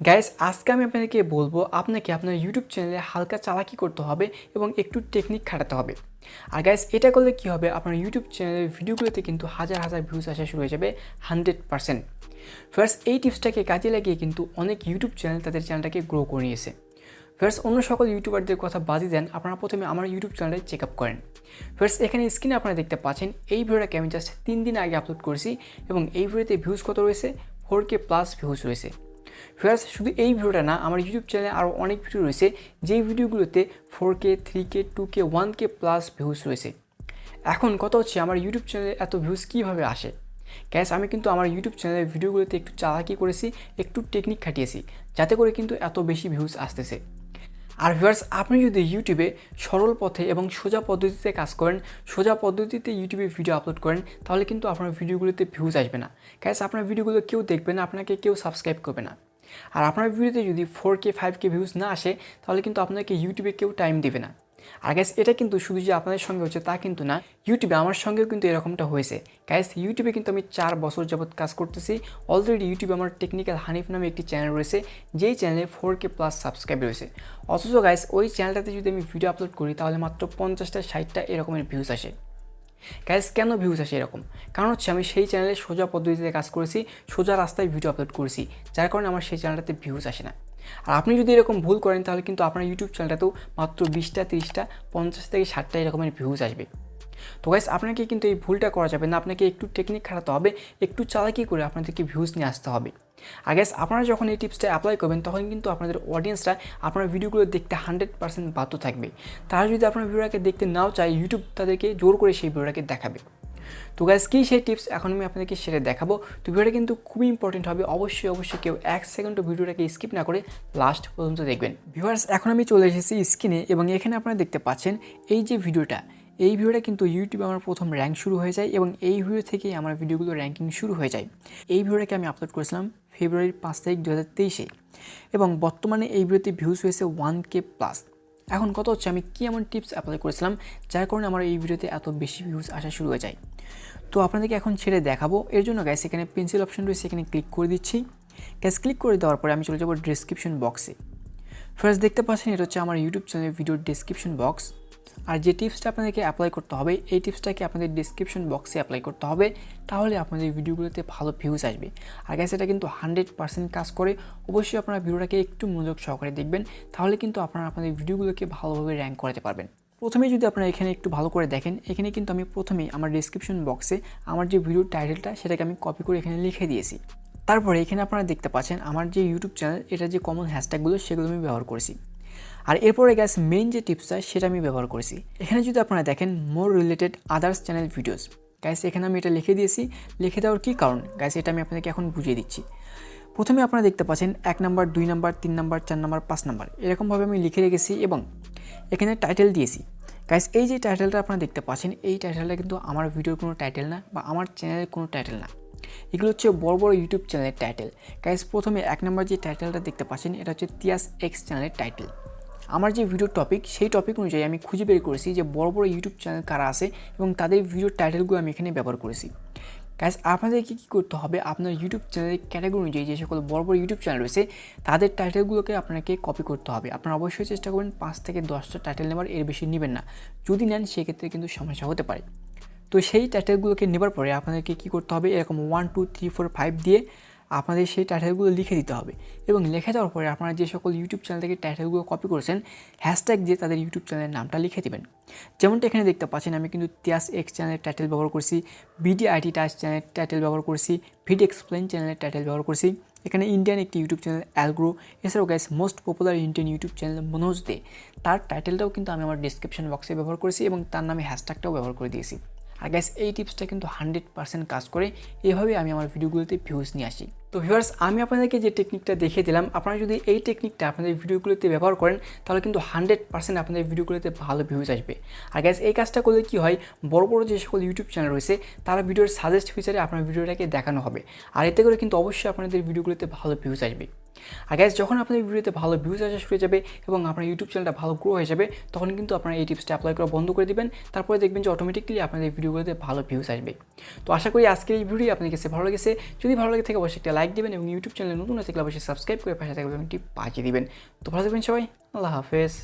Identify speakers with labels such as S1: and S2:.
S1: Guys আজকে আমি আপনাদেরকে বলবো আপনাকে আপনার ইউটিউব চ্যানেলে হালকা চালাকি করতে হবে এবং একটু টেকনিক খাটাতে হবে। আর গাইস এটা করলে কি হবে, আপনার ইউটিউব চ্যানেলের ভিডিওগুলোতে কিন্তু হাজার হাজার ভিউজ আসা শুরু হয়ে যাবে 100%। ফার্স্ট এই টিপসটাকে কাজে লাগিয়ে কিন্তু অনেক ইউটিউব চ্যানেল তাদের চ্যানেলটাকে গ্রো করে নিয়েছে। ফার্স্ট অন্য সকল ইউটিউবারদের কথা বাদই দেন, আপনারা প্রথমে আমার ইউটিউব চ্যানেলটা চেক আপ করেন। ফার্স্ট এখানে স্ক্রিনে আপনারা দেখতে পাচ্ছেন এই ভিডিওটাকে আমি জাস্ট 3 দিন আগে আপলোড করেছি এবং এই ভিডিওতে ভিউজ কত রয়েছে, 4K প্লাস ভিউজ রয়েছে। ফার্স্ট শুধু এই ভিডিওটা না, আমার ইউটিউব চ্যানেলে আরও অনেক ভিডিও রয়েছে যেই ভিডিওগুলোতে 4K 3K 2K 1K plus views রয়েছে। এখন কথা হচ্ছে আমার ইউটিউব চ্যানেলে এত ভিউজ কীভাবে আসে। গ্যাস আমি কিন্তু আমার ইউটিউব চ্যানেলের ভিডিওগুলোতে একটু চালাকি করেছি, একটু টেকনিক খাটিয়েছি, যাতে করে কিন্তু এত বেশি ভিউজ আসতেছে। আর ভিউয়ার্স আপনি যদি ইউটিউবে সরল পথে এবং সোজা পদ্ধতিতে কাজ করেন, সোজা পদ্ধতিতে ইউটিউবে ভিডিও আপলোড করেন, তাহলে কিন্তু আপনার ভিডিওগুলোতে ভিউজ আসবে না। গ্যাস আপনার ভিডিওগুলো কেউ দেখবে না, আপনাকে কেউ সাবস্ক্রাইব করবে না। আর আপনার ভিডিওতে যদি 4K 5K ভিউজ না আসে, তাহলে কিন্তু আপনাকে ইউটিউবে কেউ টাইম দেবে না। আর গ্যাস এটা কিন্তু শুধু যে আপনাদের সঙ্গে হচ্ছে তা কিন্তু না, ইউটিউবে আমার সঙ্গেও কিন্তু এরকমটা হয়েছে। গ্যাস ইউটিউবে কিন্তু আমি 4 বছর যাবৎ কাজ করতেছি। অলরেডি ইউটিউবে আমার টেকনিক্যাল হানিফ নামে একটি চ্যানেল রয়েছে, যেই চ্যানেলে 4K প্লাস সাবস্ক্রাইব রয়েছে। অথচ গাইস ওই চ্যানেলটাতে যদি আমি ভিডিও আপলোড করি তাহলে মাত্র 50টা 60টা এরকমের ভিউজ আসে। গাইস কেন ভিউজ আসে এরকম? কারণ হচ্ছে আমি সেই চ্যানেলে সোজা পদ্ধতিতে কাজ করেছি, সোজা রাস্তায় ভিডিও আপলোড করেছি, যার কারণে আমার সেই চ্যানেলটাতে ভিউজ আসে না। আর আপনি যদি এরকম ভুল করেন তাহলে কিন্তু আপনার ইউটিউব চ্যানেলটাতেও মাত্র 20টা 30টা 50 থেকে 60টা এরকমের ভিউজ আসবে। তো গাইস আপনাকে কিন্তু এই ভুলটা করা যাবে না, আপনাকে একটু টেকনিক খাটাতে হবে, একটু চালাকি করে আপনাদেরকে ভিউজ নিয়ে আসতে হবে। আর গাইস আপনারা যখন এই টিপসটা অ্যাপ্লাই করবেন তখন কিন্তু আপনাদের অডিয়েন্সরা আপনার ভিডিওগুলো দেখতে 100% বাধ্য থাকবে। তারা যদি আপনার ভিডিওটাকে দেখতে নাও চায়, ইউটিউব তাদেরকে জোর করে সেই ভিডিওটাকে দেখাবে। তো গাইস কী সেই টিপস এখন আমি আপনাদেরকে সেটা দেখাবো। তো ভিডিওটা কিন্তু খুবই ইম্পর্টেন্ট হবে, অবশ্যই কেউ 1 সেকেন্ডও ভিডিওটাকে স্কিপ না করে লাস্ট পর্যন্ত দেখবেন। ভিউয়ার্স এখন আমি চলে এসেছি স্ক্রিনে এবং এখানে আপনারা দেখতে পাচ্ছেন এই যে ভিডিওটা, এই ভিডিওটা কিন্তু ইউটিউবে আমার প্রথম র্যাঙ্ক শুরু হয়ে যায় এবং এই ভিডিও থেকেই আমার ভিডিওগুলো র্যাঙ্কিং শুরু হয়ে যায়। এই ভিডিওটাকে আমি আপলোড করেছিলাম ফেব্রুয়ারির 5 তারিখ 2023-এ এবং বর্তমানে এই ভিডিওতে ভিউজ হয়েছে 1K প্লাস। এখন কথা হচ্ছে আমি কী এমন টিপস অ্যাপ্লাই করেছিলাম যার কারণে আমার এই ভিডিওতে এত বেশি ভিউজ আসা শুরু হয়ে যায়। তো আপনাদেরকে এখন ছেড়ে দেখাবো। এর জন্য গাইস এখানে পেন্সিল অপশন রয়েছে, এখানে ক্লিক করে দিচ্ছি। গাইস ক্লিক করে দেওয়ার পরে আমি চলে যাব ডেসক্রিপশন বক্সে। ফার্স্ট দেখতে পাচ্ছেন এটা হচ্ছে আমার ইউটিউব চ্যানেলের ভিডিওর ডেসক্রিপশন বক্স। আর যে টিপসটা আপনাদেরকে অ্যাপ্লাই করতে হবে, এই টিপসটাকে আপনাদের ডেসক্রিপশন বক্সে অ্যাপ্লাই করতে হবে, তাহলে আপনাদের ভিডিওগুলোতে ভালো ভিউজ আসবে। আর গাইস এটা কিন্তু 100% কাজ করে। অবশ্যই আপনারা ভিডিওটাকে একটু মনোযোগ সহকারে দেখবেন, তাহলে কিন্তু আপনারা আপনাদের ভিডিওগুলোকে ভালোভাবে র্যাঙ্ক করাতে পারবেন। প্রথমে যদি আপনারা এখানে একটু ভালো করে দেখেন, এখানে কিন্তু আমি প্রথমেই আমার ডেসক্রিপশন বক্সে আমার যে ভিডিওর টাইটেলটা সেটাকে আমি কপি করে এখানে লিখে দিয়েছি। তারপরে এখানে আপনারা দেখতে পাচ্ছেন আমার যে ইউটিউব চ্যানেল, এটা যে কমন হ্যাশট্যাগুলো সেগুলো আমি ব্যবহার করেছি। আর এরপরে গ্যাস মেইন যে টিপসটা সেটা আমি ব্যবহার করেছি। এখানে যদি আপনারা দেখেন more related others channel videos, guys এখানে আমি এটা লিখে দিয়েছি। লিখে দেওয়ার কী কারণ গ্যাস এটা আমি আপনাদেরকে এখন বুঝিয়ে দিচ্ছি। প্রথমে আপনারা দেখতে পাচ্ছেন 1 number 2 number 3 number 4 number 5 number এরকমভাবে আমি লিখে রেখেছি এবং এখানে টাইটেল দিয়েছি। গাইস এই যে টাইটেলটা আপনারা দেখতে পাচ্ছেন, এই টাইটেলটা কিন্তু আমার ভিডিওর কোনো টাইটেল না বা আমার চ্যানেলের কোনো টাইটেল না, এগুলো হচ্ছে বড় বড় ইউটিউব চ্যানেলের টাইটেল। গাইস প্রথমে 1 নাম্বার যে টাইটেলটা দেখতে পাচ্ছেন এটা হচ্ছে তিয়াস এক্স চ্যানেলের টাইটেল। আমার যে ভিডিওর টপিক, সেই টপিক অনুযায়ী আমি খুঁজে বের করেছি যে বড় বড় ইউটিউব চ্যানেল কারা আছে এবং তাদের ভিডিওর টাইটেলগুলো আমি এখানে ব্যবহার করেছি। গাইস আপনাদেরকে কী করতে হবে, আপনার ইউটিউব চ্যানেলের ক্যাটাগরি অনুযায়ী যে সকল বড় বড় ইউটিউব চ্যানেল রয়েছে তাদের টাইটেলগুলোকে আপনাকে কপি করতে হবে। আপনারা অবশ্যই চেষ্টা করবেন 5 থেকে 10টা টাইটেল নেবার, এর বেশি নেবেন না। যদি নেন সেক্ষেত্রে কিন্তু সমস্যা হতে পারে। তো সেই টাইটেলগুলোকে নেবার পরে আপনাদেরকে কী করতে হবে, এরকম 1 2 3 4 5 দিয়ে আপনাদের সেই টাইটেলগুলো লিখে দিতে হবে এবং লিখে দেওয়ার পরে আপনারা যে সকল ইউটিউব চ্যানেল থেকে টাইটেলগুলো কপি করেছেন হ্যাশট্যাগ দিয়ে তাদের ইউটিউব চ্যানেলের নামটা লিখে দেবেন। যেমনটা এখানে দেখতে পাচ্ছেন আমি কিন্তু তিয়াস এক্স চ্যানেলের টাইটেল ব্যবহার করছি, বিডিআইটি টাচ চ্যানেলের টাইটেল ব্যবহার করছি, ভিড এক্সপ্লেন চ্যানেলের টাইটেল ব্যবহার করছি। এখানে ইন্ডিয়ান একটি ইউটিউব চ্যানেল অ্যালগ্রো, এছাড়াও guys most popular Indian YouTube channel Manoj Dey, তার টাইটেলটাও কিন্তু আমি আমার ডিসক্রিপশন বক্সে ব্যবহার করেছি এবং তার নামে হ্যাশট্যাগটাও ব্যবহার করে দিয়েছি। আর গাইস এই টিপসটা কিন্তু 100% কাজ করে। এভাবে আমি আমার ভিডিওগুলোতে ভিউজ নিয়ে আসি। তো ভিউয়ার্স আমি আপনাদেরকে যে টেকনিকটা দেখিয়ে দিলাম, আপনারা যদি এই টেকনিকটা আপনাদের ভিডিওগুলোতে ব্যবহার করেন তাহলে কিন্তু 100% আপনাদের ভিডিওগুলোতে ভালো ভিউজ আসবে। আর গাইস এই কাজটা করলে কি হয়, বড় বড় যে সকল ইউটিউব চ্যানেল রয়েছে তারা ভিডিওর সাজেস্ট ফিচারে আপনার ভিডিওটাকে দেখানো হবে। আর এতে করে কিন্তু অবশ্যই আপনাদের ভিডিওগুলোতে ভালো ভিউজ আসবে। আর গাইস যখন আপনাদের ভিডিওতে ভালো ভিউজ আসা শুরু হয়ে যাবে এবং আপনার ইউটিউব চ্যানেলটা ভালো গ্রো হয়ে যাবে, তখন কিন্তু আপনারা এই টিপসটা অ্যাপ্লাই করা বন্ধ করে দিবেন। তারপরে দেখবেন যে অটোমেটিকলি আপনাদের ভিডিওগুলোতে ভালো ভিউজ আসবে। তো আশা করি আজকের এই ভিডিও আপনাদের কাছে ভালো লেগেছে। যদি ভালো লেগে থাকে অবশ্যই একটা লাইক দেবেন এবং ইউটিউব চ্যানেলে নতুন আছে অবশ্যই সাবস্ক্রাইব করে পাশে থাকবেন এবং বাজিয়ে দিবেন। তো ভালো থাকবেন সবাই, আল্লাহ হাফেজ।